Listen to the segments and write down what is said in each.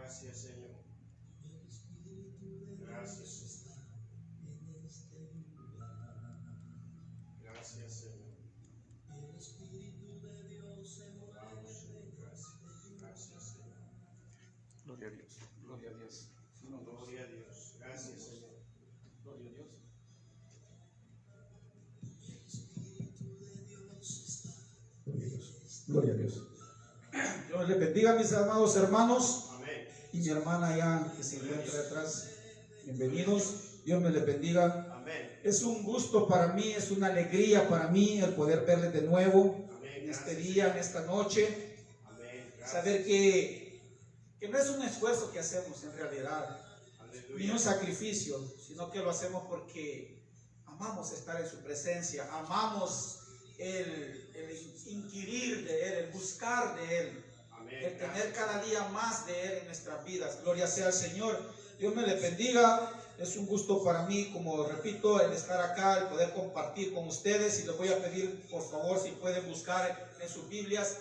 Gracias, Señor. Gracias, Señor. Gracias, Señor. El Espíritu de Dios se mueve. Gracias, Señor. Gloria a Dios. Gloria a Dios. Gloria a Dios. Gracias, Señor. Gloria a Dios. Gloria a Dios. Dios les bendiga, mis amados hermanos. Amén. Y mi hermana ya que se encuentra detrás. Bienvenidos. Dios me les bendiga. Amén. Es un gusto para mí, es una alegría para mí el poder verles de nuevo Amén. en este Gracias, día, en esta noche. Amén. Gracias. Saber que no es un esfuerzo que hacemos en realidad, ni un Aleluya. sacrificio, sino que lo hacemos porque amamos estar en su presencia, amamos el inquirir de Él, el buscar de Él, Amén. el tener Gracias. cada día más de Él en nuestras vidas. Gloria sea al Señor. Dios me le bendiga. Es un gusto para mí, como repito, el estar acá, el poder compartir con ustedes. Y les voy a pedir, por favor, si pueden buscar en sus Biblias,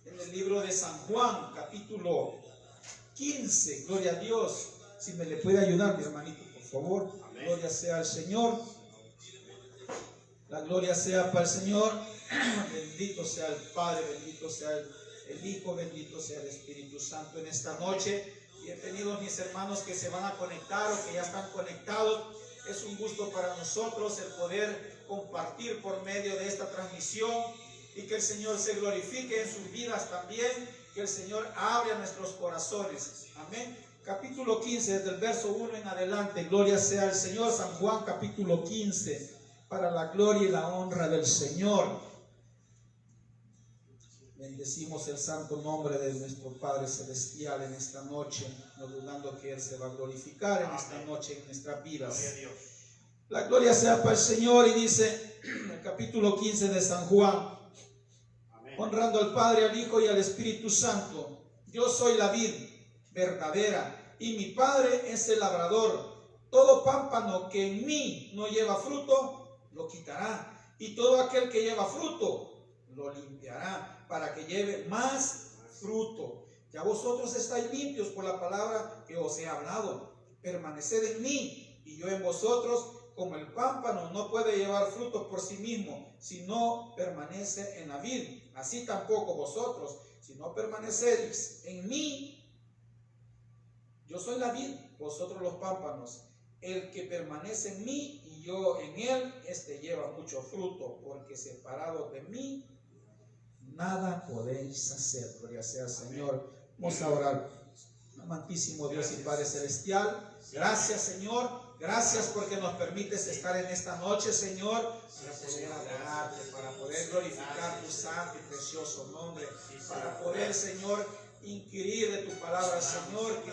en el libro de San Juan, capítulo 15. Gloria a Dios. Si me le puede ayudar, mi hermanito, por favor. Amén. Gloria sea al Señor. La gloria sea para el Señor. Bendito sea el Padre, bendito sea el Hijo, bendito sea el Espíritu Santo en esta noche. Bienvenidos mis hermanos que se van a conectar o que ya están conectados. Es un gusto para nosotros el poder compartir por medio de esta transmisión y que el Señor se glorifique en sus vidas también, que el Señor abra nuestros corazones. Amén. Capítulo 15, desde el verso 1 en adelante. Gloria sea al Señor. San Juan capítulo 15, para la gloria y la honra del Señor. Bendecimos el santo nombre de nuestro Padre Celestial en esta noche, no dudando que Él se va a glorificar en esta noche en nuestras vidas. Gloria a Dios. La gloria sea para el Señor. Y dice el capítulo 15 de San Juan, Amén. honrando al Padre, al Hijo y al Espíritu Santo. Yo soy la vid verdadera y mi Padre es el labrador. Todo pámpano que en mí no lleva fruto, lo quitará. Y todo aquel que lleva fruto, lo limpiará, para que lleve más fruto. Ya vosotros estáis limpios por la palabra que os he hablado. Permaneced en mí y yo en vosotros. Como el pámpano no puede llevar fruto por sí mismo si no permanece en la vid, así tampoco vosotros, si no permanecéis en mí. Yo soy la vid, vosotros los pámpanos. El que permanece en mí y yo en él, este lleva mucho fruto, porque separados de mí nada podéis hacer. Gloria sea al Señor. Vamos a orar. Amantísimo Dios y Padre Celestial, gracias, Señor. Gracias porque nos permites estar en esta noche, Señor, para poder adorarte, para poder glorificar tu santo y precioso nombre, para poder, Señor, inquirir de tu palabra, Señor, que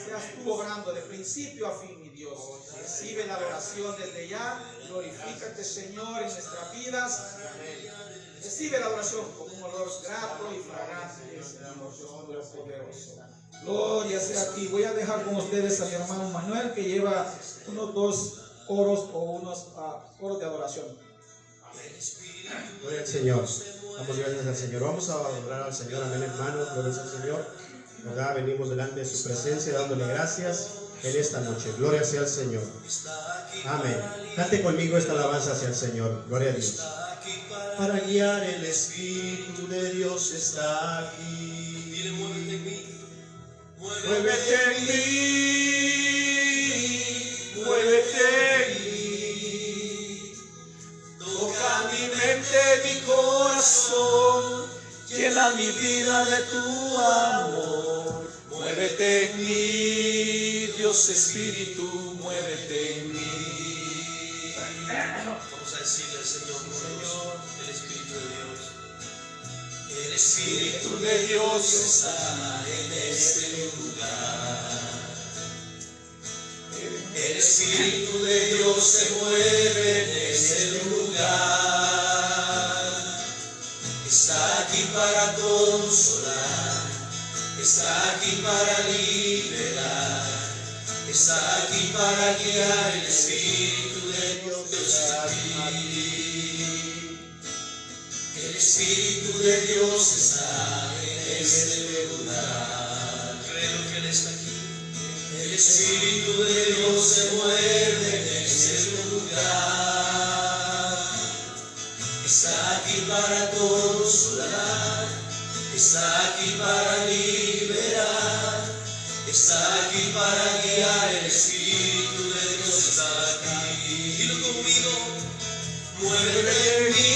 seas tú obrando de principio a fin, mi Dios. Recibe la adoración desde ya. Glorifícate, Señor, en nuestras vidas. Recibe la adoración como un olor grato y fragante, Señor, Dios poderoso. Gloria sea a ti. Voy a dejar con ustedes a mi hermano Manuel, que lleva unos 2 coros o unos coros de adoración. Gloria al Señor. Damos gracias al Señor. Vamos a adorar al Señor. Amén, hermanos. Gloria al Señor. ¿Verdad? Venimos delante de su presencia dándole gracias en esta noche. Gloria sea al Señor. Amén. Cante conmigo esta alabanza hacia el Señor. Gloria a Dios. Para guiar el Espíritu de Dios está aquí. Dile, muévete en mí. Muévete en mí, muévete en mí. Toca mi mente, mi corazón, llena mi vida de tu amor. Muévete en mí, Dios Espíritu, muévete en mí. Vamos a decirle al Señor, Señor, el Espíritu de Dios. El Espíritu de Dios está en este lugar. El Espíritu de Dios se mueve en este lugar. Está aquí para consolar, está aquí para liberar, está aquí para guiar. El Espíritu de Dios está aquí. El Espíritu de Dios está en este lugar. Creo que Él está aquí. Espíritu de Dios se mueve en este lugar. Está aquí para consolar, está aquí para liberar, está aquí para guiar. El Espíritu de Dios está aquí. Dilo conmigo, muévete en mí,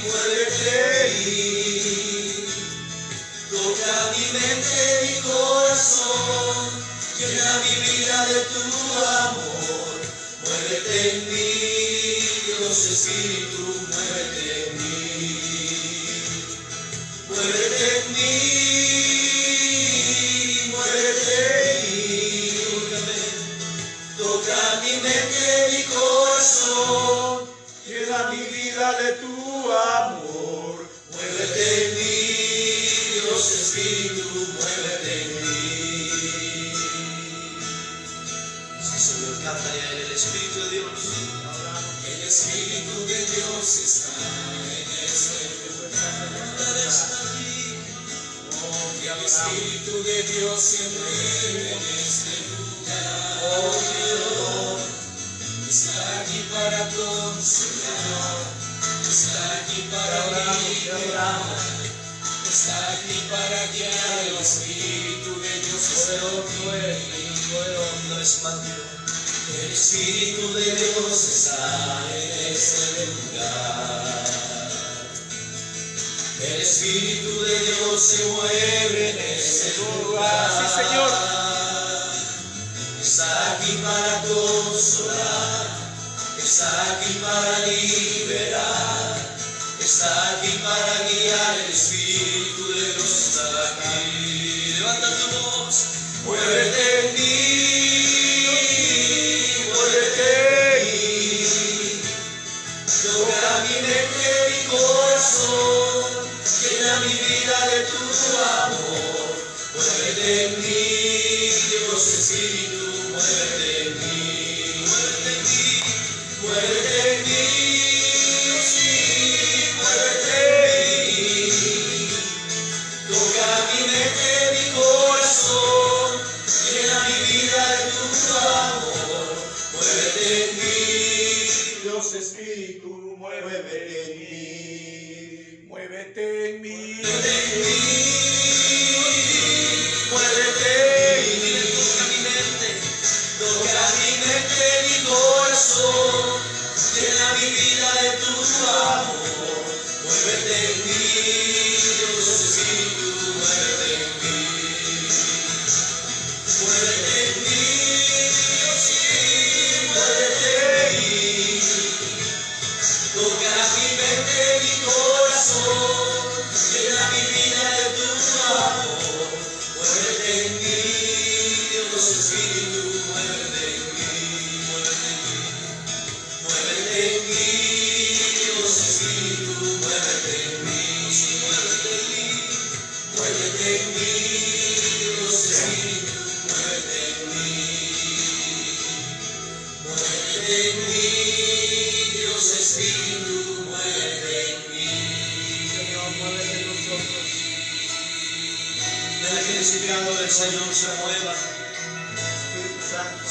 muévete en mí. Toca mi mente, mi corazón, llena mi vida de tu amor. Muévete en mí, Dios Espíritu, muévete en mí. Muévete en mí, muévete en mí. Toca mi mente, mi corazón, llena mi vida de tu amor. Muévete en mí, Dios Espíritu, muévete en mí. Sí, Señor, cántale a Él, el Espíritu de Dios. El Espíritu de Dios está en este lugar. Está aquí. Oh, el Espíritu de Dios se mueve en este lugar. Oh, Dios, está aquí para consolar, está aquí para liberar, está aquí para guiar. El Espíritu de Dios está aquí. Una vez más, el Espíritu de Dios está en este lugar. El Espíritu de Dios se mueve en este lugar. Sí, Señor. Está aquí para consolar, está aquí para liberar, está aquí para guiar. El Espíritu de Dios está aquí. Levanta tu voz, muévete en mí, muévete en mí. Toca mi mente, mi corazón, llena mi vida de tu amor. Muévete en mí, Dios Espíritu, muévete en mí, muévete en mí, muévete en mí, sí, muévete en mí. Toca mi mente, mi corazón, llena mi vida de tu amor. Muévete en mí, Dios Espíritu, muévete en mí, muévete en mí, muévete en mí. Muévete en mí, toca mi mente, mi corazón, llena mi vida de tu amor. Muévete en mí, Dios Espíritu, muévete en mí. Muévete en mí, sí, muévete en mí. Toca mi mente, mi corazón, llena mi vida de tu amor. Muévete en mí, Dios Espíritu, muévete en mí, muévete en mí. Muévete en mí, Dios Espíritu, muévete en mí, sí, muévete en mí. Muévete en mí, Dios Espíritu, muévete en mí. Muévete en mí, Dios Espíritu, muévete en mí. Señor, muévete en nosotros. Deja que el Espíritu del Señor se mueva.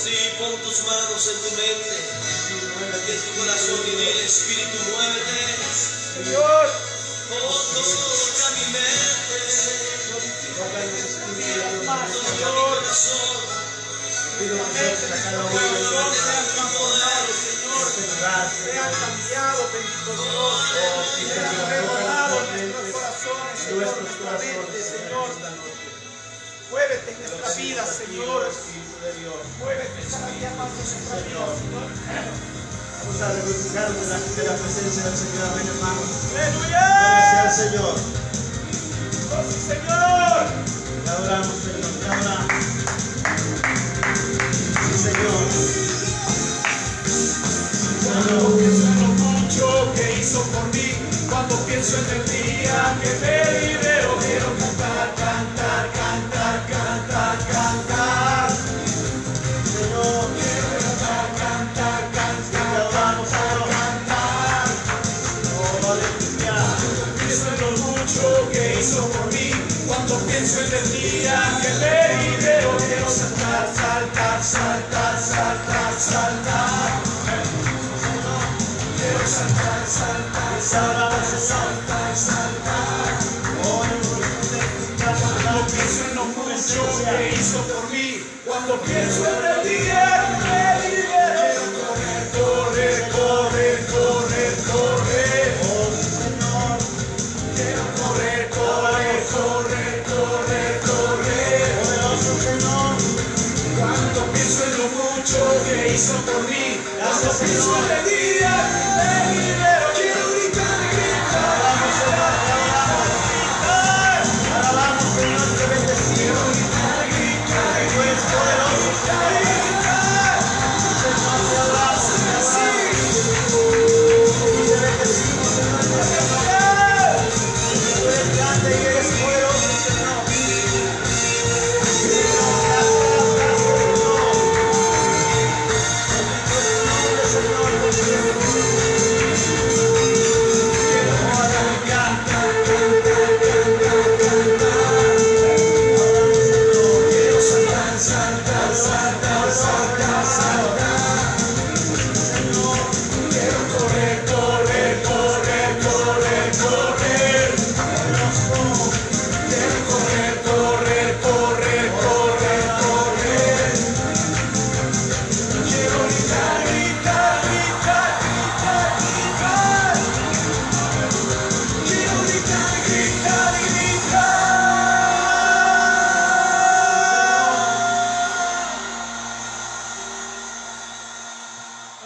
Sí, pon tus manos en tu mente, en tu corazón y dile: Espíritu, muévete. Señor, toca mi mente, toca mi corazón. Sean transformados, Señor, sean cambiados, bendito Dios, sean renovados nuestros corazones, Señor, nuestra mente, Señor. Muévete en nuestra vida, Señor. Muévete cada día más en nuestra vida, Señor. Vamos a regocijarnos de la presencia del Señor, amén, hermanos. ¡Aleluya! Gracias al Señor. ¡Oh, sí, Señor! Te adoramos, Señor, te adoramos. Sí, Señor. Cuando pienso en lo mucho que hizo por mí, cuando pienso en el día que me liberó, quiero cantar, cantar, cantar, cantar, cantar. Señor, Quiero cantar, cantar, te cantar, adoramos, Señor. cantar. Oh, aleluya. Pienso en lo mucho que hizo por mí, cuando pienso en el día que me liberó, saltar, saltar, saltar, saltar, saltar. Cuando pienso en lo mucho que hizo por mí, cuando pienso en el día que me liberó, correr, correr, correr, correr. Oh Señor, quiero correr, correr, correr, correr, correr. Poderoso Señor, cuando pienso en lo mucho que hizo por mí, cuando pienso en el día que me liberó, quiero gritar, gritar, alabamos Señor, te bendecimos, gritar, gritar, tú eres poderoso, gritar, Señor, te alabamos, te bendecimos, Señor, tú eres grande y eres poderoso, Señor.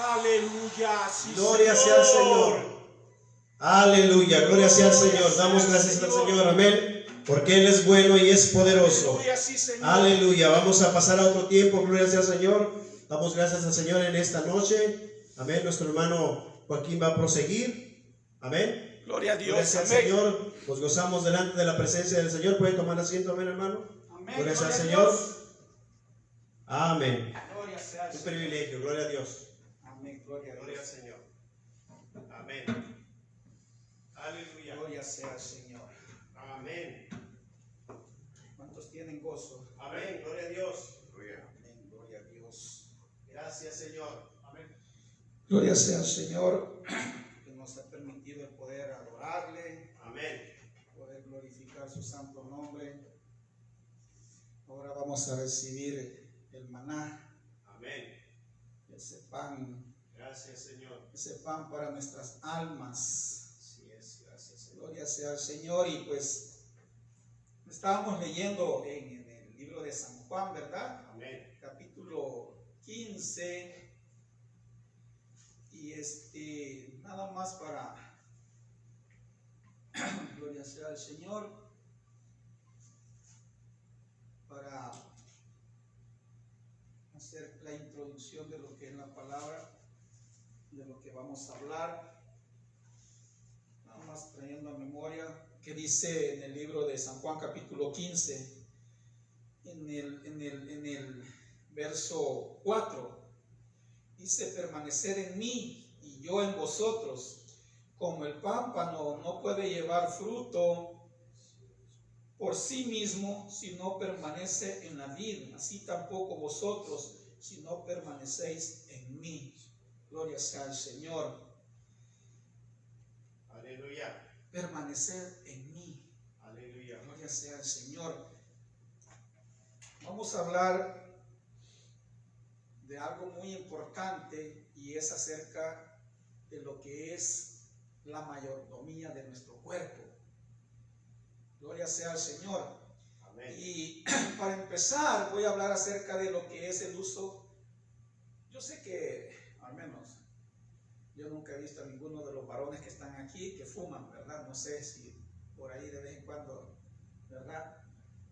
Aleluya. Sí, Gloria sea al Señor. Aleluya, gloria sea al Señor. Damos gracias al Señor, amén, porque Él es bueno y es poderoso. Aleluya, sí, Señor. Aleluya, vamos a pasar a otro tiempo. Gloria sea al Señor. Damos gracias al Señor en esta noche. Amén, nuestro hermano Joaquín va a proseguir. Amén. Gloria a Gloria Dios. sea al Amén. Señor. Nos gozamos delante de la presencia del Señor. ¿Pueden tomar asiento, amén, hermano? Amén. Gloria sea al Gloria a Señor. Dios. Amén. Gloria sea al Un Señor. privilegio, gloria a Dios. Amén. Gloria a Gloria al Dios. Señor. Amén. Aleluya. Gloria sea al Señor. Amén. ¿Cuántos tienen gozo? Amén. Gloria a Dios. Amén. Gloria a Dios. Gracias, Señor. Amén. Gloria sea al Señor que nos ha permitido el poder adorarle, Amén. poder glorificar su santo nombre. Ahora vamos a recibir el maná, Amén. ese pan ese pan para nuestras almas. Así es, gracias, Señor. Gloria sea al Señor. Y pues estábamos leyendo en el libro de San Juan, ¿verdad? Amén. Capítulo 15. Y nada más para gloria sea al Señor, para hacer la introducción de lo que es la palabra, de lo que vamos a hablar. Nada más trayendo a memoria que dice en el libro de San Juan capítulo 15, en el verso 4, dice: permaneced en mí y yo en vosotros. Como el pámpano no puede llevar fruto por sí mismo si no permanece en la vid, así tampoco vosotros si no permanecéis en mí. Gloria sea al Señor. Aleluya. Permanecer en mí. Aleluya. Gloria sea al Señor. Vamos a hablar de algo muy importante, y es acerca de lo que es la mayordomía de nuestro cuerpo. Gloria sea al Señor. Amén. Y para empezar voy a hablar acerca de lo que es el uso. Yo sé que, al menos, yo nunca he visto a ninguno de los varones que están aquí que fuman, ¿verdad? No sé si por ahí de vez en cuando, ¿verdad?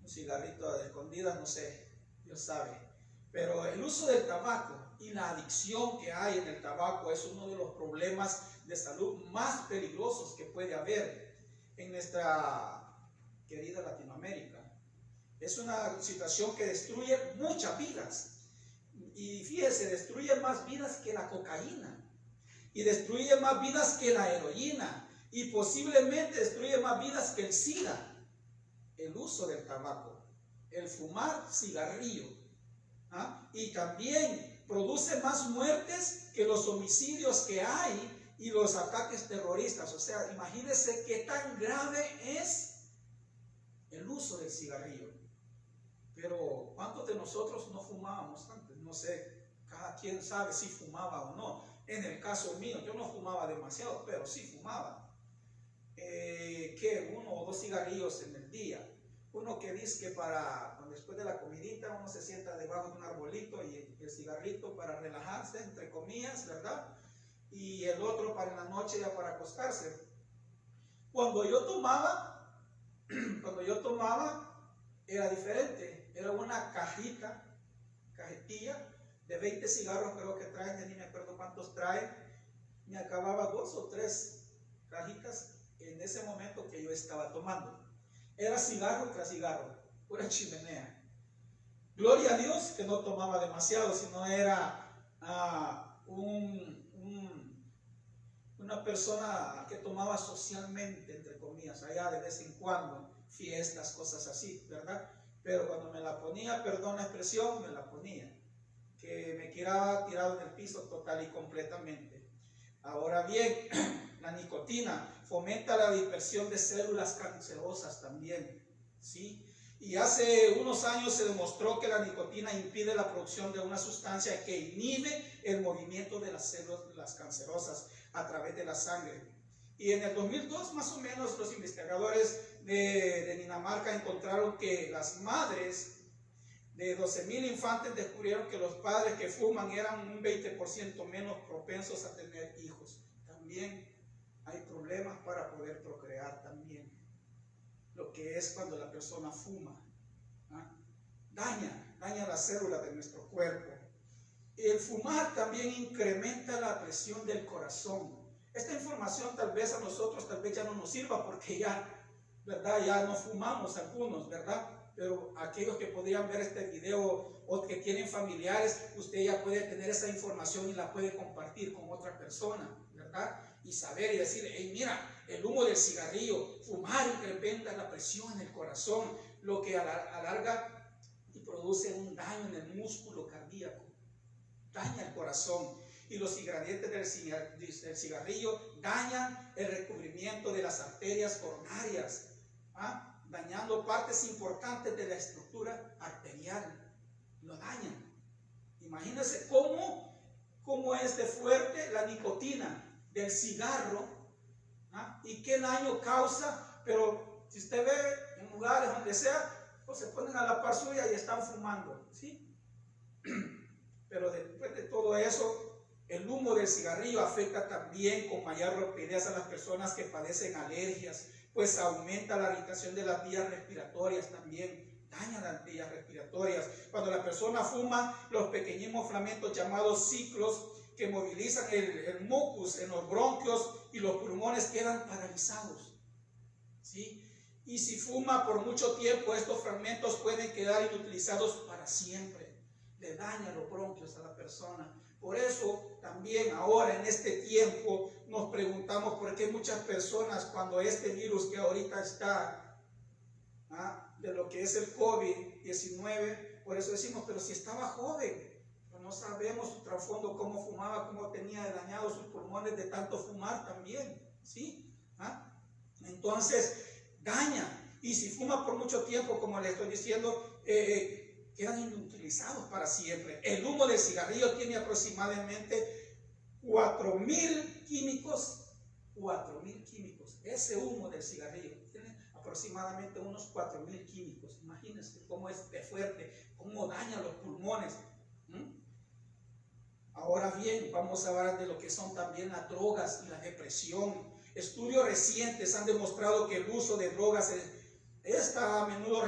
Un cigarrito de escondidas, no sé, Dios sabe. Pero el uso del tabaco y la adicción que hay en el tabaco es uno de los problemas de salud más peligrosos que puede haber en nuestra querida Latinoamérica. Es una situación que destruye muchas vidas. Y fíjese, destruye más vidas que la cocaína. Y destruye más vidas que la heroína. Y posiblemente destruye más vidas que el SIDA. El uso del tabaco, el fumar cigarrillo. ¿Ah? Y también produce más muertes que los homicidios que hay y los ataques terroristas. O sea, imagínense qué tan grave es el uso del cigarrillo. Pero ¿cuántos de nosotros no fumábamos antes? No sé, cada quien sabe si fumaba o no. En el caso mío, yo no fumaba demasiado, pero sí fumaba. Que 1 o 2 cigarrillos en el día. Uno que dice que después de la comidita uno se sienta debajo de un arbolito y el cigarrito para relajarse, entre comillas, ¿verdad? Y el otro para en la noche ya para acostarse. Cuando yo tomaba era diferente. Era una cajetilla de 20 cigarros, creo que traen, ya ni me acuerdo cuántos traen. Me acababa 2 o 3 cajitas en ese momento que yo estaba tomando. Era cigarro tras cigarro, pura chimenea. Gloria a Dios que no tomaba demasiado, sino era una persona que tomaba socialmente, entre comillas, allá de vez en cuando, fiestas, cosas así, ¿verdad? Pero cuando me la ponía, perdón la expresión, me la ponía, que me quedaba tirado en el piso total y completamente. Ahora bien, la nicotina fomenta la dispersión de células cancerosas también, ¿sí? Y hace unos años se demostró que la nicotina impide la producción de una sustancia que inhibe el movimiento de las células cancerosas a través de la sangre. Y en el 2002, más o menos, los investigadores de Dinamarca encontraron que las madres de 12,000 infantes descubrieron que los padres que fuman eran un 20% menos propensos a tener hijos. También hay problemas para poder procrear también. Lo que es cuando la persona fuma, daña las células de nuestro cuerpo. El fumar también incrementa la presión del corazón. Esta información tal vez a nosotros ya no nos sirva porque ya, ¿verdad? Ya no fumamos algunos, ¿verdad? Pero aquellos que podrían ver este video o que tienen familiares, usted ya puede tener esa información y la puede compartir con otra persona, ¿verdad? Y saber y decir, hey, mira, el humo del cigarrillo, fumar incrementa la presión en el corazón, lo que alarga y produce un daño en el músculo cardíaco, daña el corazón. Y los ingredientes del cigarrillo dañan el recubrimiento de las arterias coronarias, dañando partes importantes de la estructura arterial, lo dañan. Imagínense cómo es de fuerte la nicotina del cigarro, y qué daño causa. Pero si usted ve en lugares donde sea, pues se ponen a la par suya y están fumando, ¿sí? Pero después de todo eso, el humo del cigarrillo afecta también con mayor rapidez a las personas que padecen alergias, pues aumenta la irritación de las vías respiratorias también, daña las vías respiratorias. Cuando la persona fuma, los pequeños filamentos llamados ciclos que movilizan el mucus en los bronquios y los pulmones quedan paralizados, ¿sí? Y si fuma por mucho tiempo, estos fragmentos pueden quedar inutilizados para siempre. Le daña los bronquios a la persona. Por eso también ahora en este tiempo nos preguntamos por qué muchas personas, cuando este virus que ahorita está, de lo que es el COVID-19, por eso decimos, pero si estaba joven, pero no sabemos su trasfondo, cómo fumaba, cómo tenía dañados sus pulmones de tanto fumar también, ¿sí? Entonces daña, y si fuma por mucho tiempo, como le estoy diciendo, quedan inutilizados para siempre. El humo del cigarrillo tiene aproximadamente 4,000 químicos. 4,000 químicos. Ese humo del cigarrillo tiene aproximadamente unos 4,000 químicos. Imagínense cómo es de fuerte, cómo daña los pulmones. Ahora bien, vamos a hablar de lo que son también las drogas y la depresión. Estudios recientes han demostrado que el uso de drogas está a menudo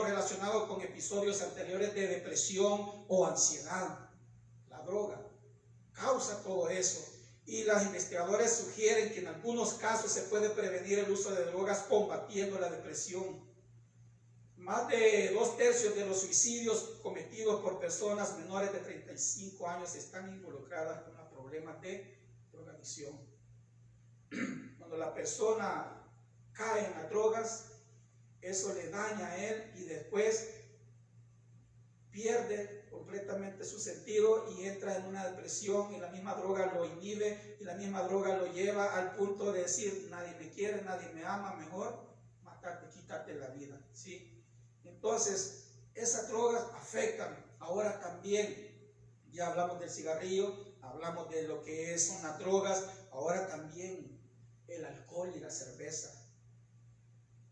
relacionado con episodios anteriores de depresión o ansiedad. La droga causa todo eso. Y los investigadores sugieren que en algunos casos se puede prevenir el uso de drogas combatiendo la depresión. Más de 2/3 de los suicidios cometidos por personas menores de 35 años están involucradas con los problemas de drogadicción. Cuando la persona cae en las drogas, eso le daña a él y después pierde completamente su sentido y entra en una depresión, y la misma droga lo inhibe, y la misma droga lo lleva al punto de decir: nadie me quiere, nadie me ama, mejor matarte, quitarte la vida, ¿sí? Entonces, esas drogas afectan. Ahora también, ya hablamos del cigarrillo, hablamos de lo que son las drogas, ahora también el alcohol y la cerveza.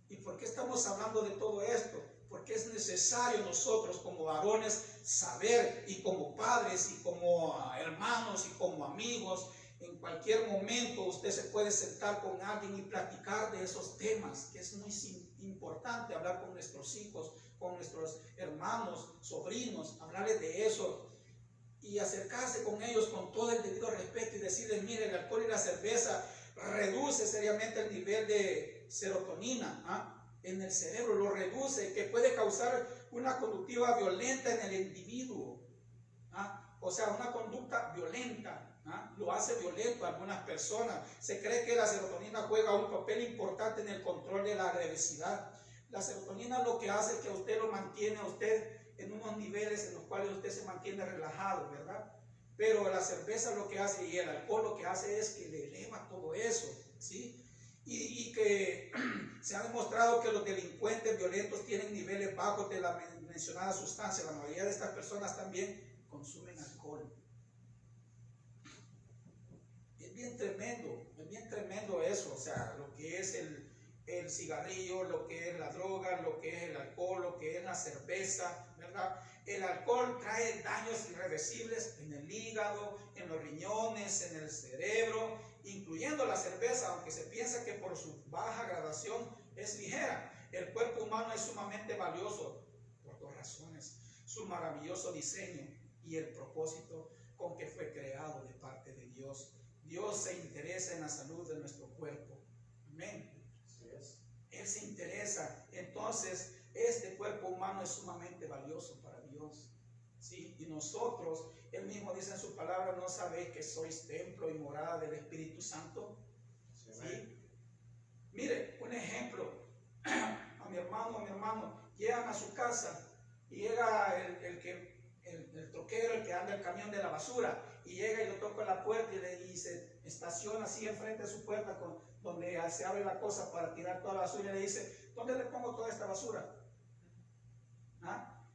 ¿Y por qué estamos hablando de todo esto? Porque es necesario nosotros como varones saber, y como padres y como hermanos y como amigos, en cualquier momento usted se puede sentar con alguien y platicar de esos temas, que es muy importante hablar con nuestros hijos, con nuestros hermanos, sobrinos, hablarles de eso y acercarse con ellos con todo el debido respeto y decirles: mire, el alcohol y la cerveza reduce seriamente el nivel de serotonina en el cerebro, lo reduce, que puede causar una conductiva violenta en el individuo, o sea, una conducta violenta, lo hace violento a algunas personas. Se cree que la serotonina juega un papel importante en el control de la agresividad. La serotonina lo que hace es que usted lo mantiene a usted en unos niveles en los cuales usted se mantiene relajado, ¿verdad? Pero la cerveza lo que hace, y el alcohol lo que hace, es que le eleva todo eso, ¿sí? Y que se ha demostrado que los delincuentes violentos tienen niveles bajos de la mencionada sustancia. La mayoría de estas personas también consumen alcohol. Es bien tremendo eso, o sea, lo que es el cigarrillo, lo que es la droga, lo que es el alcohol, lo que es la cerveza, ¿verdad? El alcohol trae daños irreversibles en el hígado, en los riñones, en el cerebro, incluyendo la cerveza, aunque se piensa que por su baja gradación es ligera. El cuerpo humano es sumamente valioso por dos razones: su maravilloso diseño y el propósito con que fue creado de parte de Dios. Dios se interesa en la salud de nuestro cuerpo. Amén. Él se interesa. Entonces, este cuerpo humano es sumamente valioso para Dios, ¿sí? Y nosotros, Él mismo dice en su palabra: ¿no sabéis que sois templo y morada del Espíritu Santo? ¿Sí? Mire, un ejemplo. A mi hermano, llegan a su casa y llega el troquero, el que anda el camión de la basura, y llega y le toca la puerta y se estaciona así enfrente de su puerta, donde se abre la cosa para tirar toda la basura, y le dice: ¿dónde le pongo toda esta basura?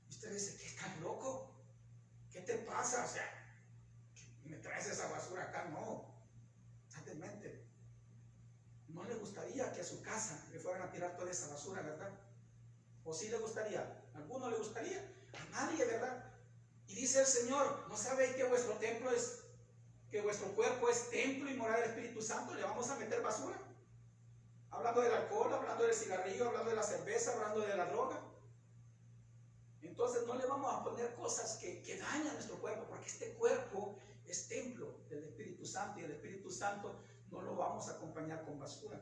Y usted dice: ¿qué, estás loco? ¿Qué te pasa? O sea, ¿me traes esa basura acá? No, estás demente. No le gustaría que a su casa le fueran a tirar toda esa basura, ¿verdad? ¿O sí le gustaría? ¿A alguno le gustaría? A nadie, ¿verdad? Y dice el Señor: ¿no sabéis que vuestro templo es, que vuestro cuerpo es templo y morada del Espíritu Santo? ¿Le vamos a meter basura? Hablando del alcohol, hablando del cigarrillo, hablando de la cerveza, hablando de la droga. Entonces no le vamos a poner cosas que dañan nuestro cuerpo, porque este cuerpo es templo del Espíritu Santo, y el Espíritu Santo no lo vamos a acompañar con basura.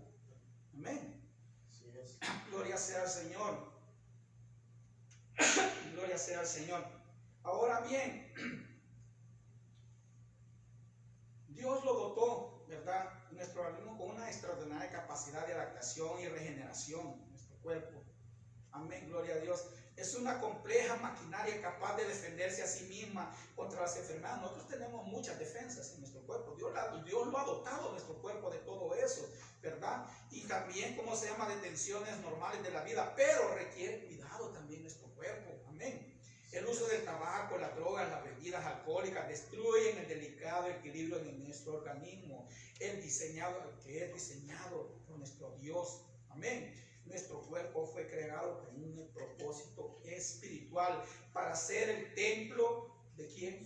Amén. Así es. Gloria sea al Señor. Gloria sea al Señor. Ahora bien, Dios lo dotó, ¿verdad?, nuestro organismo con una extraordinaria capacidad de adaptación y regeneración en nuestro cuerpo. Amén, gloria a Dios. Es una compleja maquinaria capaz de defenderse a sí misma contra las enfermedades. Nosotros tenemos muchas defensas en nuestro cuerpo. Dios lo ha dotado nuestro cuerpo de todo eso, ¿verdad? Y también, ¿cómo se llama?, de tensiones normales de la vida, pero requiere cuidado también nuestro cuerpo. Amén. El uso del tabaco, las drogas, las bebidas alcohólicas destruyen el delicado equilibrio de nuestro organismo, que es diseñado por nuestro Dios. Amén. Nuestro cuerpo fue creado con un propósito espiritual para ser el templo ¿de quién?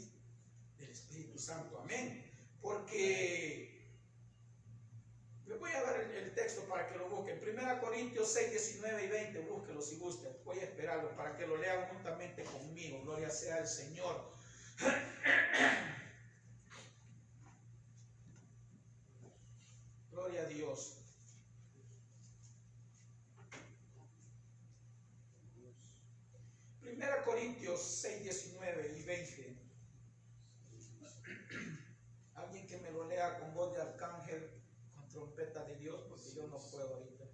Del Espíritu Santo. Amén. Porque les voy a dar el texto para que lo busquen. 1 Corintios 6, 19 y 20. Búsquelo si gustan. Voy a esperarlo para que lo lean juntamente conmigo. Gloria sea al Señor. Gloria a Dios. 1 Corintios 6, 19 y 20. Alguien que me lo lea con voz de arcángel, con trompeta de Dios, porque yo no puedo ahorita.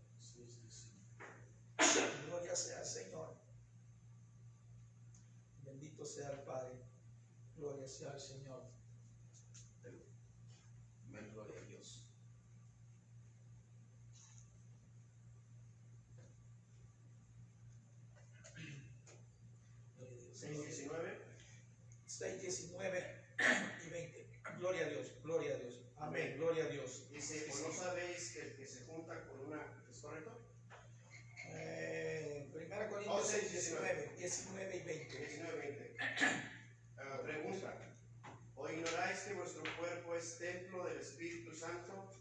Gloria sea al Señor. Bendito Bendito sea el Padre. Gloria sea al Señor. Amén, gloria a Dios. Gloria a Dios. 6:19. 6, 19 y 20. Gloria a Dios, gloria a Dios. Amén, gloria a Dios. Dice, ¿o no sabéis que el que se junta con una... ¿Es correcto? 1 Corintios 6, 19 y 20. 19, 20. Pregunta. ¿O ignoráis que vuestro cuerpo es templo del Espíritu Santo,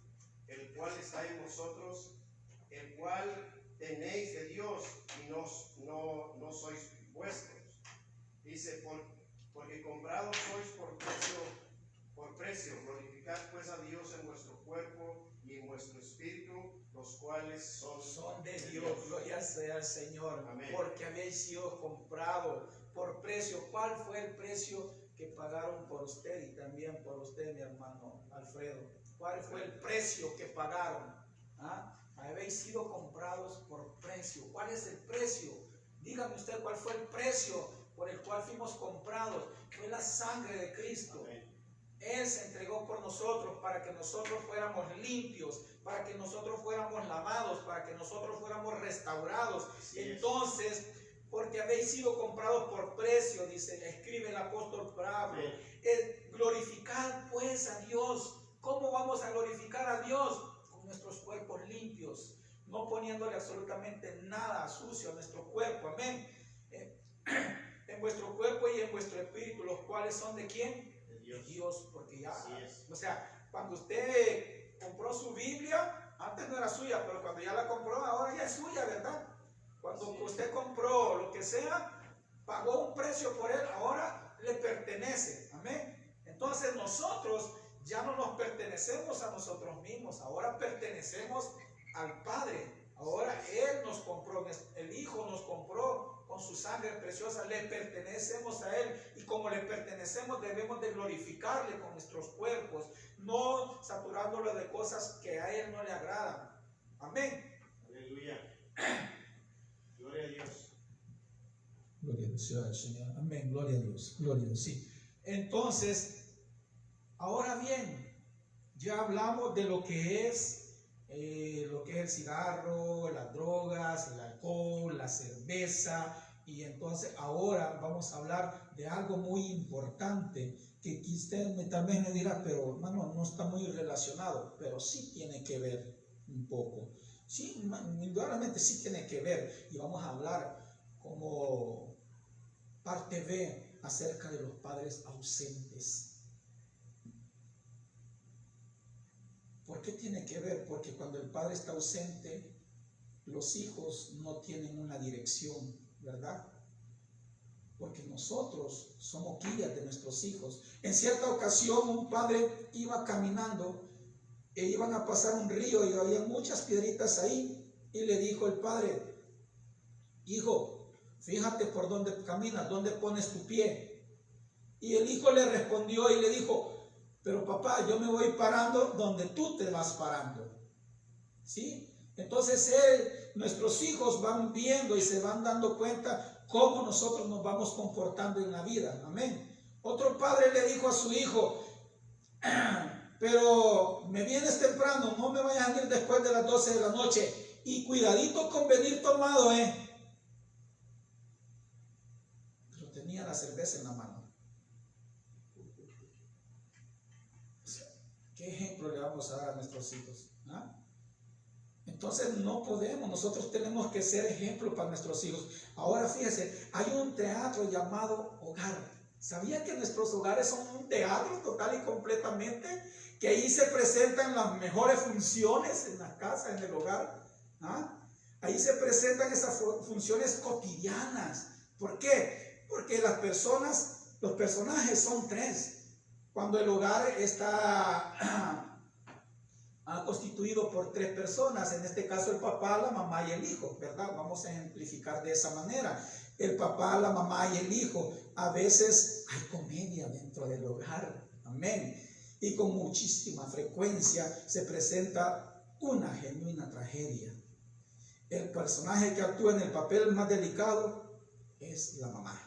el cual está en vosotros, el cual tenéis de Dios y no sois vuestros? Dice, porque comprados sois por precio, glorificad pues a Dios en vuestro cuerpo y en vuestro espíritu, los cuales son De Dios, gloria sea al Señor. Amén. Porque habéis sido comprados por precio. ¿Cuál fue el precio que pagaron por usted y también por usted, mi hermano Alfredo? ¿Cuál fue el precio que pagaron? ¿Ah? Habéis sido comprados por precio. ¿Cuál es el precio? Dígame usted cuál fue el precio por el cual fuimos comprados. Fue la sangre de Cristo. Amén. Él se entregó por nosotros para que nosotros fuéramos limpios, para que nosotros fuéramos lavados, para que nosotros fuéramos restaurados. Así es. Entonces, porque habéis sido comprados por precio, dice, escribe el apóstol Pablo, Amén. glorificad pues a Dios. ¿Cómo vamos a glorificar a Dios? Con nuestros cuerpos limpios, no poniéndole absolutamente nada sucio a nuestro cuerpo. Amén. En vuestro cuerpo y en vuestro espíritu, los cuales son ¿de quién? De Dios. Dios, porque ya, Así es. o sea, cuando usted compró su Biblia, antes no era suya, pero cuando ya la compró, ahora ya es suya, ¿verdad? Cuando Así es. usted compró lo que sea, pagó un precio por él, ahora le pertenece, amén. Entonces nosotros ya no nos pertenecemos a nosotros mismos, ahora pertenecemos al Padre. Ahora Él nos compró, el Hijo nos compró con su sangre preciosa, le pertenecemos a Él, y como le pertenecemos debemos de glorificarle con nuestros cuerpos, no saturándolo de cosas que a Él no le agradan. Amén. Aleluya. Gloria a Dios. Gloria a Dios, al Señor. Amén. Gloria a Dios. Gloria a Dios. Sí. Entonces, ahora bien, ya hablamos de lo que es el cigarro, las drogas, el alcohol, la cerveza, y entonces ahora vamos a hablar de algo muy importante que usted tal vez me dirá, pero hermano, no está muy relacionado, pero sí tiene que ver un poco. Sí, indudablemente sí tiene que ver, y vamos a hablar como parte B acerca de los padres ausentes. ¿Por qué tiene que ver? Porque cuando el padre está ausente, los hijos no tienen una dirección, ¿verdad? Porque nosotros somos guías de nuestros hijos. En cierta ocasión un padre iba caminando e iban a pasar un río y había muchas piedritas ahí, y le dijo el padre: hijo, fíjate por dónde caminas, dónde pones tu pie. Y el hijo le respondió y le dijo: pero papá, yo me voy parando donde tú te vas parando. ¿Sí? Entonces nuestros hijos van viendo y se van dando cuenta cómo nosotros nos vamos comportando en la vida. Amén. Otro padre le dijo a su hijo: pero me vienes temprano, no me vayas a ir después de las 12 de la noche, y cuidadito con venir tomado, Pero tenía la cerveza en la mano. ¿Qué ejemplo le vamos a dar a nuestros hijos? ¿Ah? Entonces no podemos, nosotros tenemos que ser ejemplo para nuestros hijos. Ahora fíjese, hay un teatro llamado hogar. ¿Sabía que nuestros hogares son un teatro total y completamente? Que ahí se presentan las mejores funciones en la casa, en el hogar. ¿Ah? Ahí se presentan esas funciones cotidianas. ¿Por qué? Porque los personajes son tres. Cuando el hogar está constituido por tres personas, en este caso el papá, la mamá y el hijo, ¿verdad? Vamos a ejemplificar de esa manera. El papá, la mamá y el hijo. A veces hay comedia dentro del hogar, amén. Y con muchísima frecuencia se presenta una genuina tragedia. El personaje que actúa en el papel más delicado es la mamá.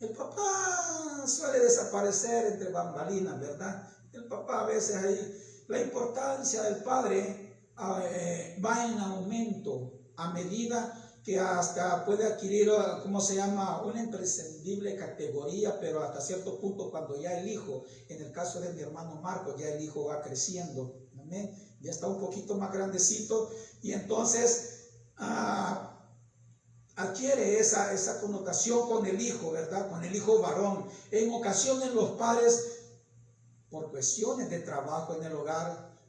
El papá suele desaparecer entre bambalinas, ¿verdad? El papá a veces ahí, la importancia del padre va en aumento a medida que hasta puede adquirir, ¿cómo se llama?, una imprescindible categoría, pero hasta cierto punto cuando ya el hijo, en el caso de mi hermano Marco, ya el hijo va creciendo, ¿amén? Ya está un poquito más grandecito y entonces adquiere esa connotación con el hijo, ¿verdad? Con el hijo varón. En ocasiones los padres, por cuestiones de trabajo en el hogar,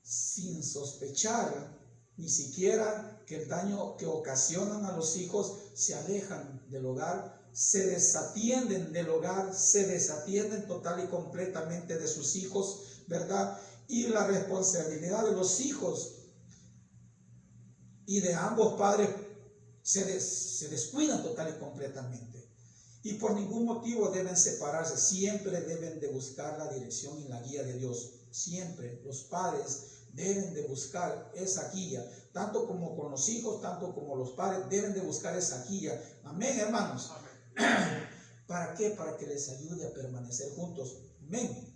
sin sospechar ni siquiera que el daño que ocasionan a los hijos, se alejan del hogar, se desatienden del hogar, se desatienden total y completamente de sus hijos, ¿verdad? Y la responsabilidad de los hijos y de ambos padres se descuidan total y completamente. Y por ningún motivo deben separarse, siempre deben de buscar la dirección y la guía de Dios. Siempre los padres deben de buscar esa guía, tanto como con los hijos, tanto como los padres deben de buscar esa guía. Amén, hermanos. Amén. ¿Para qué? Para que les ayude a permanecer juntos. Amén.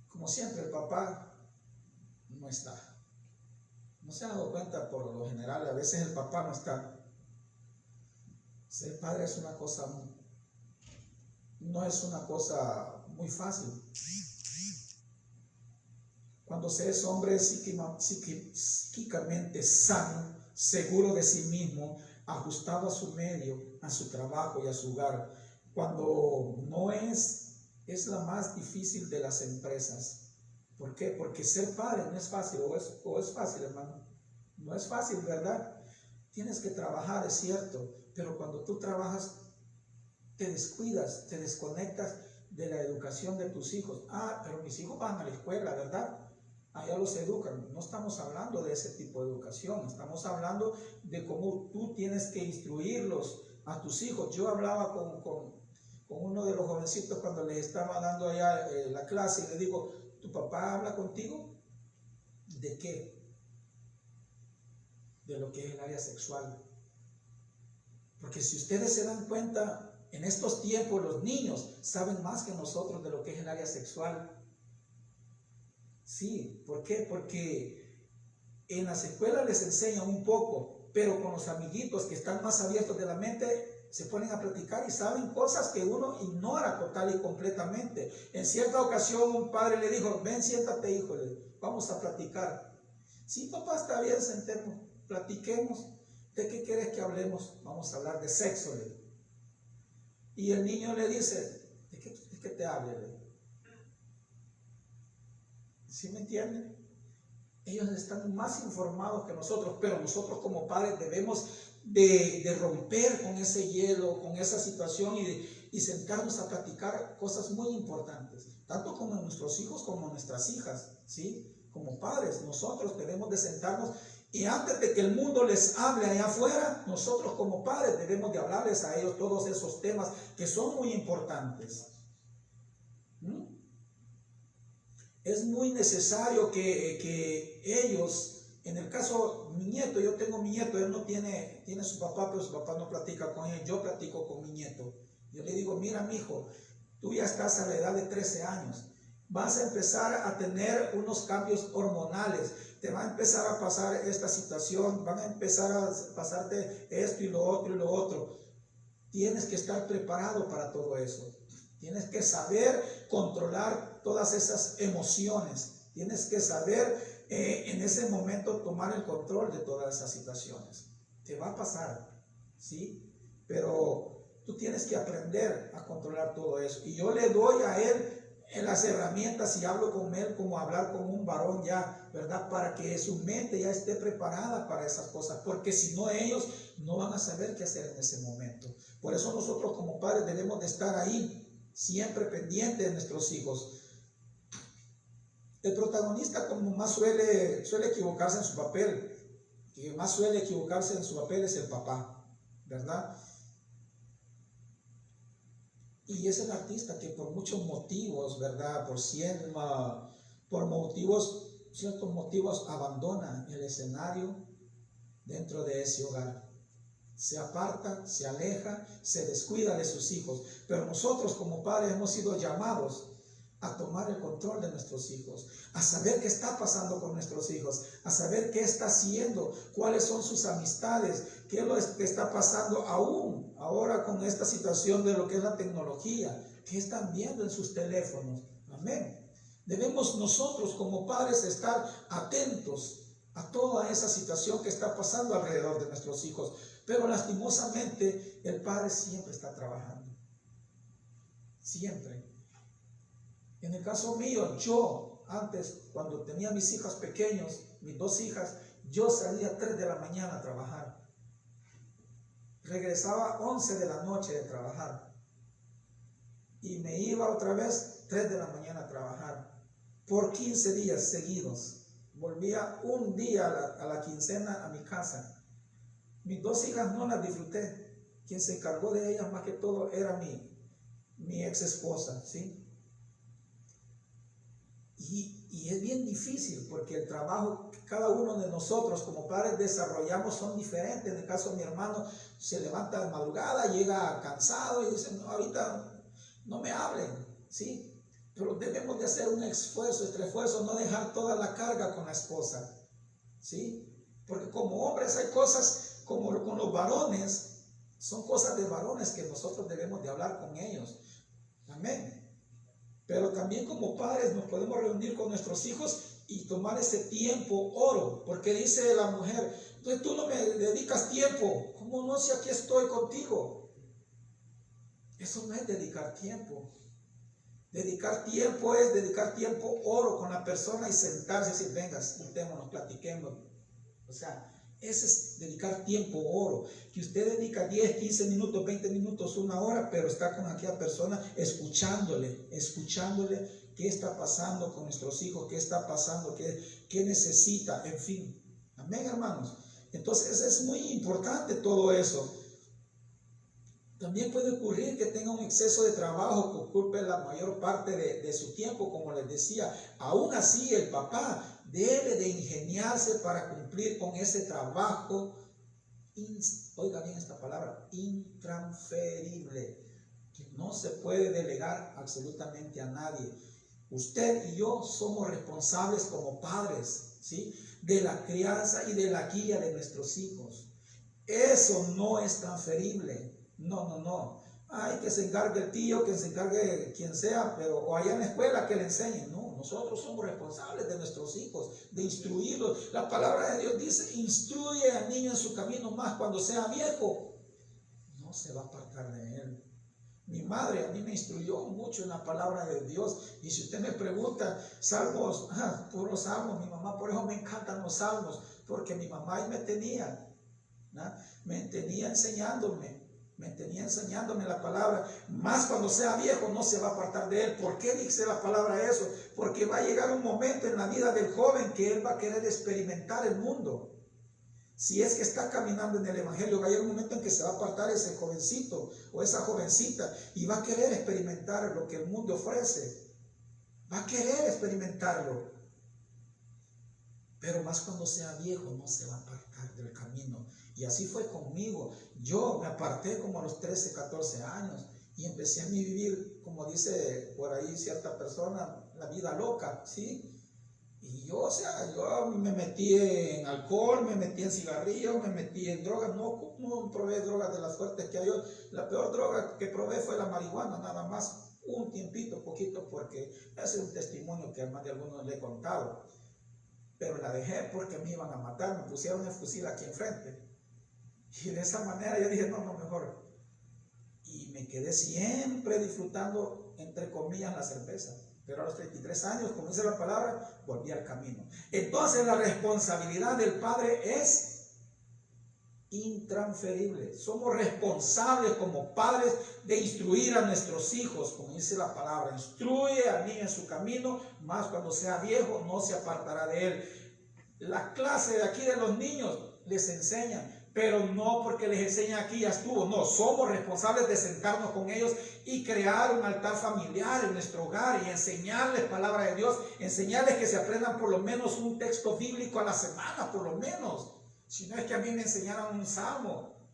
Como siempre, el papá no está. ¿No se han dado cuenta? Por lo general, a veces el papá no está. Ser padre es una cosa, no es una cosa muy fácil. Cuando se es hombre psíquicamente sano, seguro de sí mismo, ajustado a su medio, a su trabajo y a su hogar, cuando no es la más difícil de las empresas. ¿Por qué? Porque ser padre no es fácil, o es fácil, hermano. No es fácil, ¿verdad? Tienes que trabajar, es cierto, pero cuando tú trabajas, te descuidas, te desconectas de la educación de tus hijos. Pero mis hijos van a la escuela, ¿verdad? Allá los educan. No estamos hablando de ese tipo de educación, estamos hablando de cómo tú tienes que instruirlos a tus hijos. Yo hablaba con uno de los jovencitos cuando les estaba dando allá la clase y le digo, ¿tu papá habla contigo? ¿De qué? De lo que es el área sexual. Porque si ustedes se dan cuenta, en estos tiempos los niños saben más que nosotros de lo que es el área sexual. Sí, ¿por qué? Porque en las escuelas les enseñan un poco, pero con los amiguitos que están más abiertos de la mente, se ponen a platicar y saben cosas que uno ignora total y completamente. En cierta ocasión un padre le dijo, ven, siéntate, hijo, vamos a platicar. Sí, papá, está bien, sentemos, platiquemos. ¿De qué quieres que hablemos? Vamos a hablar de sexo. Y el niño le dice, ¿de qué te hable? ¿Sí me entienden? Ellos están más informados que nosotros, pero nosotros como padres debemos de romper con ese hielo, con esa situación y sentarnos a platicar cosas muy importantes, tanto como nuestros hijos como nuestras hijas, ¿sí? Como padres, nosotros debemos de sentarnos y antes de que el mundo les hable allá afuera, nosotros como padres debemos de hablarles a ellos todos esos temas que son muy importantes. Es muy necesario que ellos, en el caso mi nieto, yo tengo mi nieto, él no tiene su papá, pero su papá no platica con él, yo platico con mi nieto. Yo le digo, mira mi hijo, tú ya estás a la edad de 13 años, vas a empezar a tener unos cambios hormonales, te va a empezar a pasar esta situación, van a empezar a pasarte esto y lo otro y lo otro. Tienes que estar preparado para todo eso. Tienes que saber controlar todas esas emociones. Tienes que saber en ese momento tomar el control de todas esas situaciones. Te va a pasar, ¿sí? Pero tú tienes que aprender a controlar todo eso. Y yo le doy a él las herramientas y hablo con él como hablar con un varón ya, ¿verdad? Para que su mente ya esté preparada para esas cosas. Porque si no, ellos no van a saber qué hacer en ese momento. Por eso nosotros como padres debemos de estar ahí, siempre pendiente de nuestros hijos. El protagonista como más suele equivocarse en su papel, que más suele equivocarse en su papel es el papá, ¿verdad? Y es el artista que por muchos motivos, ¿verdad? Por ciertos motivos abandona el escenario, dentro de ese hogar. Se aparta, se aleja, se descuida de sus hijos. Pero nosotros como padres hemos sido llamados a tomar el control de nuestros hijos, a saber qué está pasando con nuestros hijos, a saber qué está haciendo, cuáles son sus amistades, qué es lo que está pasando aún ahora con esta situación de lo que es la tecnología, qué están viendo en sus teléfonos. Amén. Debemos nosotros como padres estar atentos a toda esa situación que está pasando alrededor de nuestros hijos. Pero lastimosamente el padre siempre está trabajando. Siempre. En el caso mío, yo antes, cuando tenía mis hijas pequeños, mis 2 hijas, yo salía a 3 de la mañana a trabajar. Regresaba 11 de la noche de trabajar. Y me iba otra vez 3 de la mañana a trabajar. Por 15 días seguidos. Volvía un día a la quincena a mi casa. Mis 2 hijas no las disfruté. Quien se encargó de ellas más que todo era mi ex esposa, ¿sí? Y es bien difícil porque el trabajo que cada uno de nosotros como padres desarrollamos son diferentes. En el caso de mi hermano, se levanta de madrugada, llega cansado y dice, no, ahorita no me hablen, ¿sí? Pero debemos de hacer un esfuerzo, no dejar toda la carga con la esposa, ¿sí? Porque como hombres hay cosas, como con los varones, son cosas de varones que nosotros debemos de hablar con ellos. Amén. Pero también como padres nos podemos reunir con nuestros hijos y tomar ese tiempo oro, porque dice la mujer, entonces tú no me dedicas tiempo. ¿Cómo no, si aquí estoy contigo? Eso no es dedicar tiempo. Dedicar tiempo es dedicar tiempo oro con la persona y sentarse y decir, venga, sentémonos, platiquemos. O sea, ese es dedicar tiempo oro. Que usted dedica 10, 15 minutos, 20 minutos, 1 hora, pero está con aquella persona escuchándole qué está pasando con nuestros hijos, qué está pasando, qué necesita, en fin. Amén, hermanos. Entonces es muy importante todo eso. También puede ocurrir que tenga un exceso de trabajo que ocupe la mayor parte de su tiempo, como les decía. Aún así, el papá debe de ingeniarse para cumplir con ese trabajo, oiga bien esta palabra, intransferible, que no se puede delegar absolutamente a nadie. Usted y yo somos responsables como padres, ¿sí?, de la crianza y de la guía de nuestros hijos. Eso no es transferible. No. Ay, que se encargue el tío, que se encargue quien sea, pero o allá en la escuela que le enseñen. No, nosotros somos responsables de nuestros hijos, de instruirlos. La palabra de Dios dice, instruye al niño en su camino, más cuando sea viejo, no se va a apartar de él. Mi madre a mí me instruyó mucho en la palabra de Dios. Y si usted me pregunta, salmos, puros salmos, mi mamá, por eso me encantan los salmos, porque mi mamá ahí me tenía enseñándome la palabra. Más cuando sea viejo no se va a apartar de él. ¿Por qué dice la palabra eso? Porque va a llegar un momento en la vida del joven que él va a querer experimentar el mundo. Si es que está caminando en el evangelio, va a llegar un momento en que se va a apartar ese jovencito o esa jovencita y va a querer experimentar lo que el mundo ofrece. Va a querer experimentarlo. Pero más cuando sea viejo no se va a apartar del camino. Y así fue conmigo. Yo me aparté como a los 13, 14 años y empecé a vivir, como dice por ahí cierta persona, la vida loca, ¿sí? Y yo me metí en alcohol, me metí en cigarrillos, me metí en drogas. No probé drogas de las fuertes que hay hoy. La peor droga que probé fue la marihuana, nada más. Un tiempito, poquito, porque ese es un testimonio que a más de algunos le he contado. Pero la dejé porque me iban a matar, me pusieron el fusil aquí enfrente. Y de esa manera yo dije, no, mejor. Y me quedé siempre disfrutando, entre comillas, la cerveza. Pero a los 33 años, como dice la palabra, volví al camino. Entonces la responsabilidad del padre es intransferible. Somos responsables como padres de instruir a nuestros hijos, como dice la palabra. Instruye al niño en su camino, más cuando sea viejo no se apartará de él. La clase de aquí de los niños les enseñan, pero no porque les enseñan aquí ya estuvo. No, somos responsables de sentarnos con ellos y crear un altar familiar en nuestro hogar y enseñarles palabra de Dios, enseñarles que se aprendan por lo menos un texto bíblico a la semana, por lo menos. Si no es que a mí me enseñaran un salmo,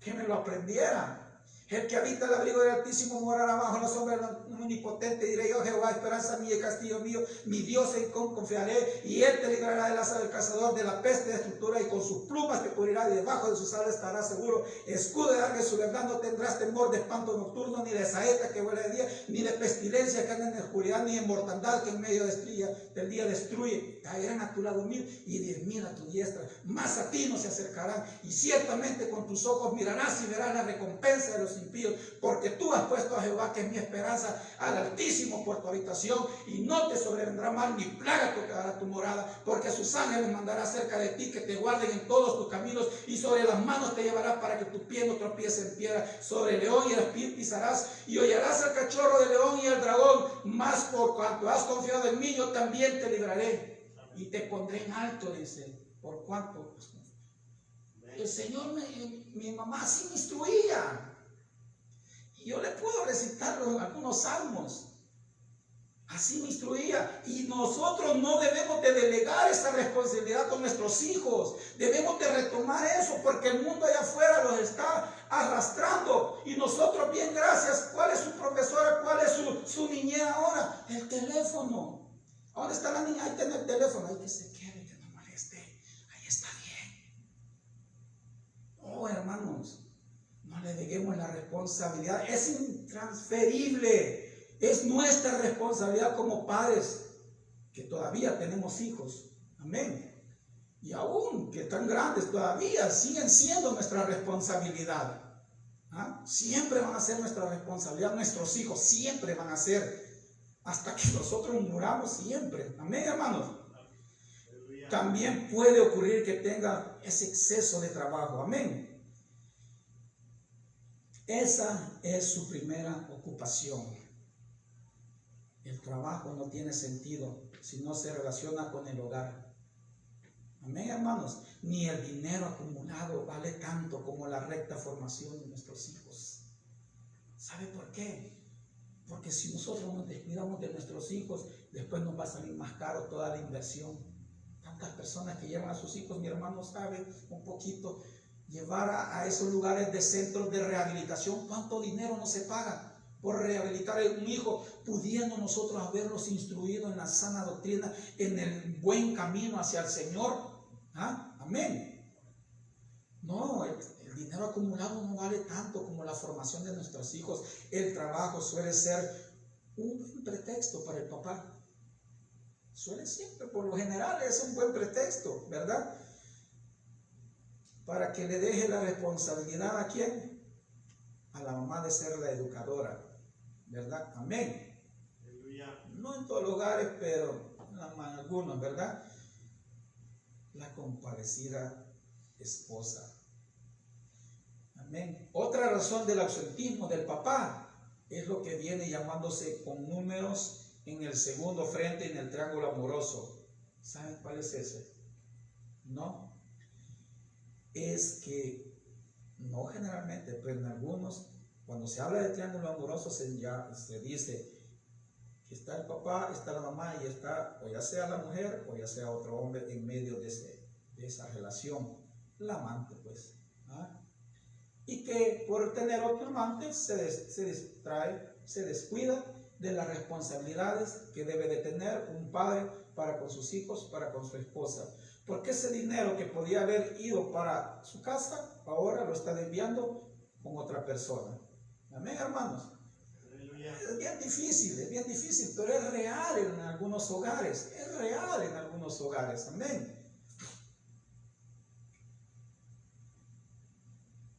que me lo aprendiera. El que habita el abrigo del Altísimo morará bajo la sombra del Omnipotente. Diré yo, Jehová, esperanza mía y castillo mío, mi Dios en quien confiaré. Y él te librará del lazo del cazador, de la peste destructora, y con sus plumas te cubrirá, y debajo de sus alas estarás seguro. Escudo de águila su verdad, no tendrás temor de espanto nocturno, ni de saeta que vuela de día, ni de pestilencia que anda en la oscuridad, ni de mortandad que en medio del día destruye. Caerán a tu lado 1000 y 10.000 a tu diestra, mas a ti no se acercarán. Y ciertamente con tus ojos mirarás y verás la recompensa de los impíos, porque tú has puesto a Jehová, que es mi esperanza, al Altísimo por tu habitación, y no te sobrevendrá mal ni plaga tocará tu morada, porque a sus ángeles mandará cerca de ti, que te guarden en todos tus caminos, y sobre las manos te llevará para que tu pie no tropiece en piedra. Sobre el león y el aspid pisarás, y hollarás al cachorro del león y al dragón. Mas por cuanto has confiado en mí, yo también te libraré y te pondré en alto, dice. ¿Por cuánto? El Señor, mi mamá así me instruía. Yo le puedo recitar algunos salmos. Así me instruía. Y nosotros no debemos de delegar esa responsabilidad con nuestros hijos. Debemos de retomar eso, porque el mundo allá afuera los está arrastrando. Y nosotros, bien, gracias. ¿Cuál es su profesora? ¿Cuál es su niñera ahora? El teléfono. ¿Dónde está la niña? Ahí tiene el teléfono. Ahí que se quede, que no moleste. Ahí está bien. Oh, hermanos. No le dejemos la responsabilidad, es intransferible, es nuestra responsabilidad como padres, que todavía tenemos hijos, amén, y aún que están grandes todavía siguen siendo nuestra responsabilidad. Siempre van a ser nuestra responsabilidad, nuestros hijos siempre van a ser, hasta que nosotros muramos siempre, amén, hermanos. También puede ocurrir que tenga ese exceso de trabajo, amén. Esa es su primera ocupación. El trabajo no tiene sentido si no se relaciona con el hogar. Amén, hermanos. Ni el dinero acumulado vale tanto como la recta formación de nuestros hijos. ¿Sabe por qué? Porque si nosotros nos descuidamos de nuestros hijos, después nos va a salir más caro toda la inversión. Tantas personas que llevan a sus hijos, mi hermano sabe un poquito, llevar a esos lugares de centros de rehabilitación. ¿Cuánto dinero no se paga por rehabilitar a un hijo, pudiendo nosotros haberlos instruido en la sana doctrina, en el buen camino hacia el Señor? Amén. No, el dinero acumulado no vale tanto como la formación de nuestros hijos. El trabajo suele ser un buen pretexto para el papá. Suele siempre, por lo general, es un buen pretexto, ¿verdad? Para que le deje la responsabilidad ¿a quién? A la mamá de ser la educadora, ¿verdad? Amén. No en todos los lugares, pero en algunos, ¿verdad? La compadecida esposa. Amén. Otra razón del ausentismo del papá es lo que viene llamándose con números en el segundo frente, en el triángulo amoroso. ¿Saben cuál es ese? ¿No? Es que, no generalmente, pero en algunos, cuando se habla de triángulo amoroso, se dice que está el papá, está la mamá y está, o ya sea la mujer, o ya sea otro hombre en medio de esa relación, el amante, pues. Y que por tener otro amante se distrae, se descuida de las responsabilidades que debe de tener un padre para con sus hijos, para con su esposa. Porque ese dinero que podía haber ido para su casa, ahora lo está desviando con otra persona. Amén, hermanos. Es bien difícil, pero es real en algunos hogares. Es real en algunos hogares. Amén.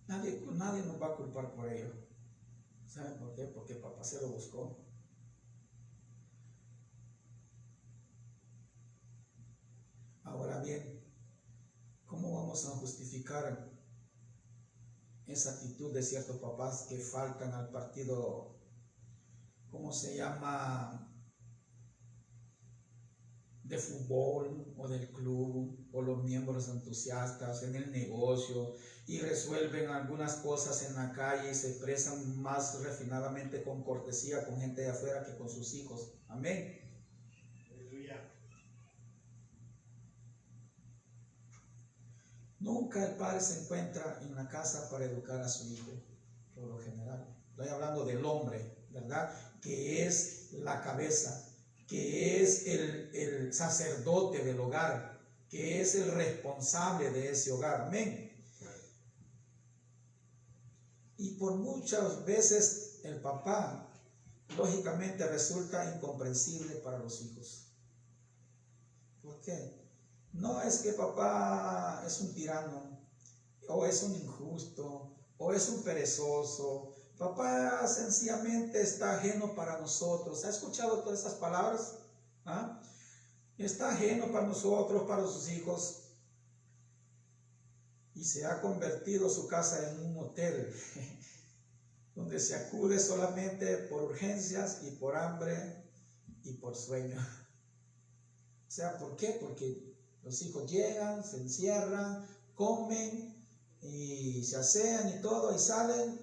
Nadie nos va a culpar por ello. ¿Saben por qué? Porque papá se lo buscó. Ahora bien, ¿cómo vamos a justificar esa actitud de ciertos papás que faltan al partido, ¿cómo se llama?, de fútbol o del club, o los miembros entusiastas en el negocio, y resuelven algunas cosas en la calle y se expresan más refinadamente con cortesía con gente de afuera que con sus hijos? Amén. Nunca el padre se encuentra en la casa para educar a su hijo, por lo general. Estoy hablando del hombre, ¿verdad? Que es la cabeza, que es el sacerdote del hogar, que es el responsable de ese hogar. Amén. Y por muchas veces el papá, lógicamente, resulta incomprensible para los hijos. ¿Por qué? No es que papá es un tirano, o es un injusto, o es un perezoso. Papá sencillamente está ajeno para nosotros. ¿Ha escuchado todas esas palabras? ¿Ah? Está ajeno para nosotros, para sus hijos. Y se ha convertido su casa en un hotel donde se acude solamente por urgencias y por hambre y por sueño. O sea, ¿por qué? Porque los hijos llegan, se encierran, comen y se asean y todo y salen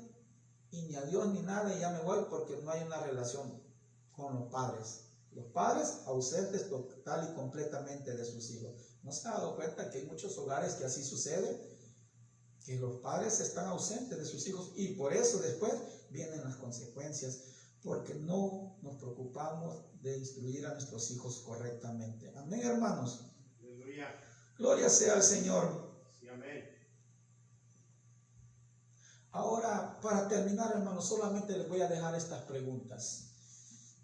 y ni adiós ni nada y ya me voy porque no hay una relación con los padres. Los padres ausentes total y completamente de sus hijos. ¿No se ha dado cuenta que hay muchos hogares que así sucede? Que los padres están ausentes de sus hijos y por eso después vienen las consecuencias, porque no nos preocupamos de instruir a nuestros hijos correctamente. Amén, hermanos. Aleluya. Gloria sea al Señor. Sí, amén. Ahora, para terminar, hermanos, solamente les voy a dejar estas preguntas.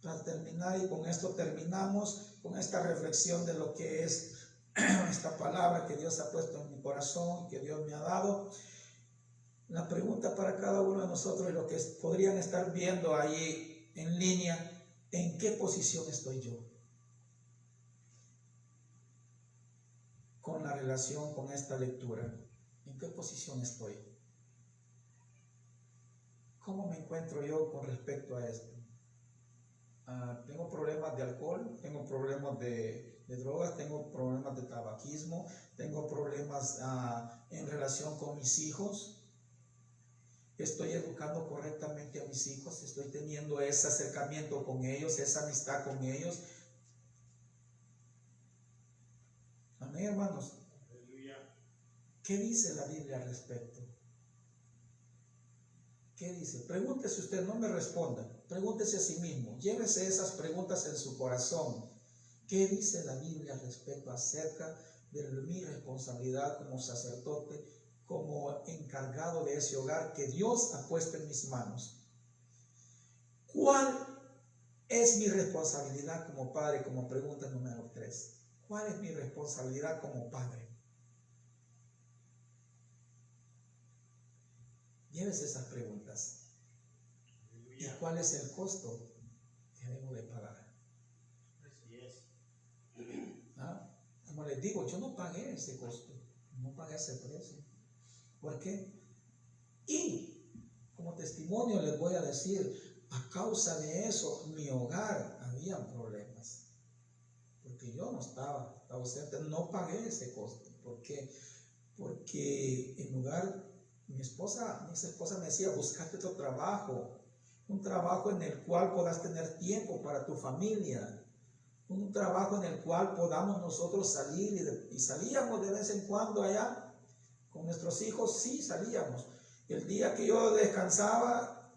Para terminar, y con esto terminamos con esta reflexión de lo que es esta palabra que Dios ha puesto en mi corazón, que Dios me ha dado. La pregunta para cada uno de nosotros y lo que podrían estar viendo ahí en línea: ¿en qué posición estoy yo con la relación con esta lectura? ¿En qué posición estoy? ¿Cómo me encuentro yo con respecto a esto? Tengo problemas de alcohol, tengo problemas de drogas, tengo problemas de tabaquismo, tengo problemas en relación con mis hijos. Estoy educando correctamente a mis hijos, estoy teniendo ese acercamiento con ellos, esa amistad con ellos. Amén, hermanos. Aleluya. ¿Qué dice la Biblia al respecto? ¿Qué dice? Pregúntese usted, no me responda. Pregúntese a sí mismo. Llévese esas preguntas en su corazón. ¿Qué dice la Biblia al respecto acerca de mi responsabilidad como sacerdote, como encargado de ese hogar que Dios ha puesto en mis manos? ¿Cuál es mi responsabilidad como padre? Como pregunta número 3. ¿Cuál es mi responsabilidad como padre? Llévese esas preguntas. ¿Y cuál es el costo que debo de pagar? Así es. Como les digo, yo no pagué ese costo, no pagué ese precio. ¿Por qué? Y como testimonio les voy a decir, a causa de eso, mi hogar había problemas. Porque yo no estaba ausente, no pagué ese costo. ¿Por qué? Porque en lugar, mi esposa me decía: buscate otro trabajo, un trabajo en el cual puedas tener tiempo para tu familia, un trabajo en el cual podamos nosotros salir, y salíamos de vez en cuando allá con nuestros hijos. Sí, salíamos. El día que yo descansaba,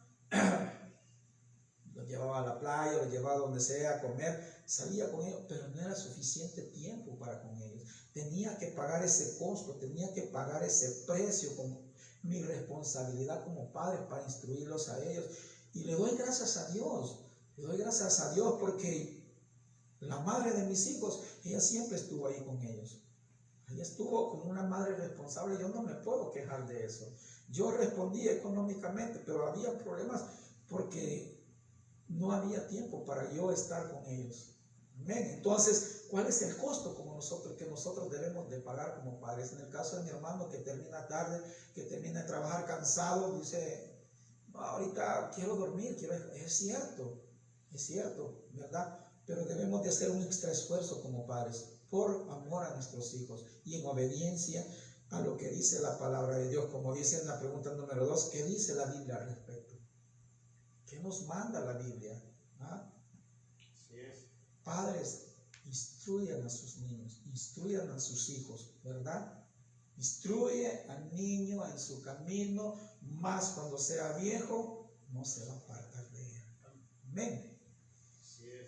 los llevaba a la playa, los llevaba donde sea a comer, salía con ellos, pero no era suficiente tiempo para con ellos. Tenía que pagar ese costo, tenía que pagar ese precio como mi responsabilidad como padre para instruirlos a ellos. Y le doy gracias a Dios, porque la madre de mis hijos, ella siempre estuvo ahí con ellos. Ella estuvo como una madre responsable. Yo no me puedo quejar de eso. Yo respondí económicamente, pero había problemas porque no había tiempo para yo estar con ellos. Amén. Entonces, ¿cuál es el costo que nosotros debemos de pagar como padres? En el caso de mi hermano, que termina tarde, que termina de trabajar cansado, dice: no, ahorita quiero dormir, es cierto, ¿verdad? Pero debemos de hacer un extra esfuerzo como padres, por amor a nuestros hijos y en obediencia a lo que dice la palabra de Dios. Como dice en la pregunta número 2, ¿qué dice la Biblia al respecto? ¿Qué nos manda la Biblia? Así es. Padres, instruyan a sus niños, instruyan a sus hijos, ¿verdad? Instruye al niño en su camino, más cuando sea viejo, no se va a apartar de él. Amén.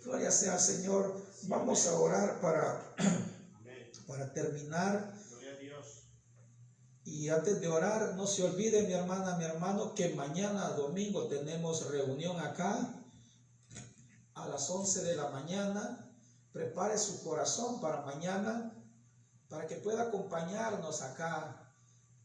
Gloria sea al Señor. Vamos a orar para terminar. Y antes de orar, no se olvide, mi hermana, mi hermano, que mañana domingo tenemos reunión acá a las 11 de la mañana. Prepare su corazón para mañana, para que pueda acompañarnos acá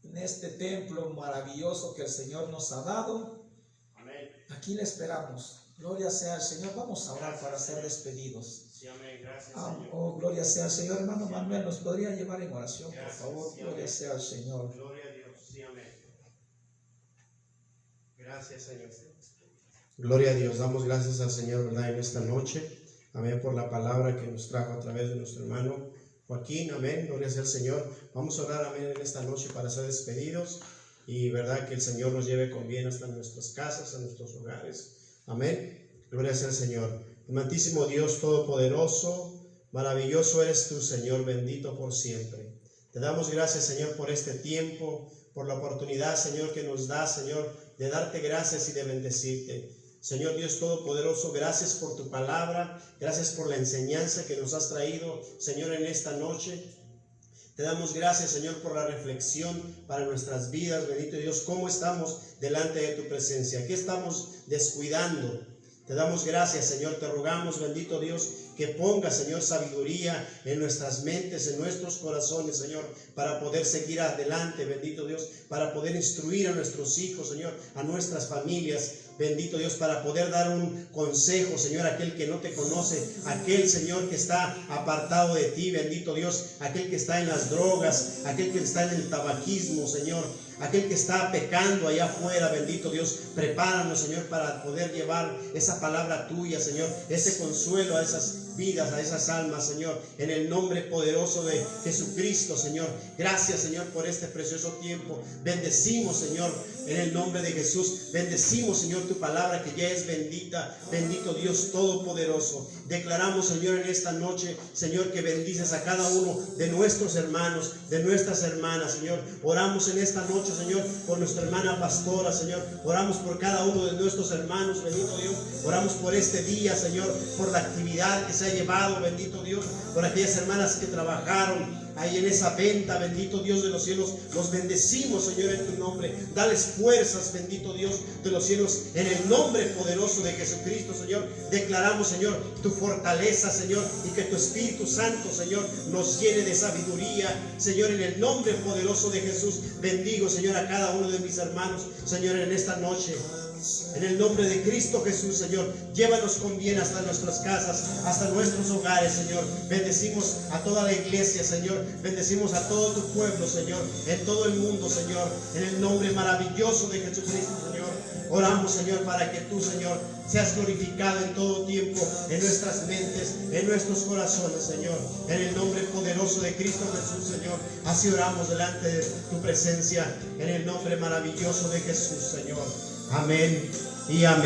en este templo maravilloso que el Señor nos ha dado. Amén. Aquí le esperamos. Gloria sea al Señor. Vamos a orar para ser despedidos. Sí, amén. Gracias, Señor. Oh, gloria sea al Señor. Hermano Manuel, ¿nos podría llevar en oración, por favor? Gloria sea al Señor. Gloria a Dios. Sí, amén. Gracias, Señor. Gloria a Dios, damos gracias al Señor, ¿verdad? En esta noche, amén, por la palabra que nos trajo a través de nuestro hermano Joaquín, amén, gloria sea al Señor. Vamos a orar, amén, en esta noche para ser despedidos y, verdad, que el Señor nos lleve con bien hasta nuestras casas, a nuestros hogares, amén, gloria sea al Señor. Amantísimo Dios Todopoderoso, maravilloso eres tú, Señor, bendito por siempre. Te damos gracias, Señor, por este tiempo, por la oportunidad, Señor, que nos da, Señor, de darte gracias y de bendecirte. Señor Dios Todopoderoso, gracias por tu palabra, gracias por la enseñanza que nos has traído, Señor, en esta noche. Te damos gracias, Señor, por la reflexión para nuestras vidas, bendito Dios, cómo estamos delante de tu presencia, qué estamos descuidando. Te damos gracias, Señor, te rogamos, bendito Dios, que ponga, Señor, sabiduría en nuestras mentes, en nuestros corazones, Señor, para poder seguir adelante, bendito Dios, para poder instruir a nuestros hijos, Señor, a nuestras familias, bendito Dios, para poder dar un consejo, Señor, a aquel que no te conoce, aquel, Señor, que está apartado de ti, bendito Dios, aquel que está en las drogas, aquel que está en el tabaquismo, Señor, aquel que está pecando allá afuera, bendito Dios, prepáranos, Señor, para poder llevar esa palabra tuya, Señor, ese consuelo a esas vidas, a esas almas, Señor, en el nombre poderoso de Jesucristo, Señor. Gracias, Señor, por este precioso tiempo. Bendecimos, Señor, en el nombre de Jesús. Bendecimos, Señor, tu palabra que ya es bendita. Bendito Dios Todopoderoso. Declaramos, Señor, en esta noche, Señor, que bendices a cada uno de nuestros hermanos, de nuestras hermanas, Señor. Oramos en esta noche, Señor, por nuestra hermana pastora, Señor. Oramos por cada uno de nuestros hermanos, bendito Dios. Oramos por este día, Señor, por la actividad que se ha llevado, bendito Dios, por aquellas hermanas que trabajaron ahí en esa venta, bendito Dios de los cielos. Los bendecimos, Señor, en tu nombre. Dales fuerzas, bendito Dios de los cielos, en el nombre poderoso de Jesucristo, Señor. Declaramos, Señor, tu fortaleza, Señor, y que tu Espíritu Santo, Señor, nos llene de sabiduría, Señor, en el nombre poderoso de Jesús. Bendigo, Señor, a cada uno de mis hermanos, Señor, en esta noche. En el nombre de Cristo Jesús, Señor, llévanos con bien hasta nuestras casas, hasta nuestros hogares, Señor. Bendecimos a toda la iglesia, Señor. Bendecimos a todo tu pueblo, Señor, en todo el mundo, Señor. En el nombre maravilloso de Jesucristo, Señor. Oramos, Señor, para que tú, Señor, seas glorificado en todo tiempo, en nuestras mentes, en nuestros corazones, Señor. En el nombre poderoso de Cristo Jesús, Señor. Así oramos delante de tu presencia, en el nombre maravilloso de Jesús, Señor. Amén y amén.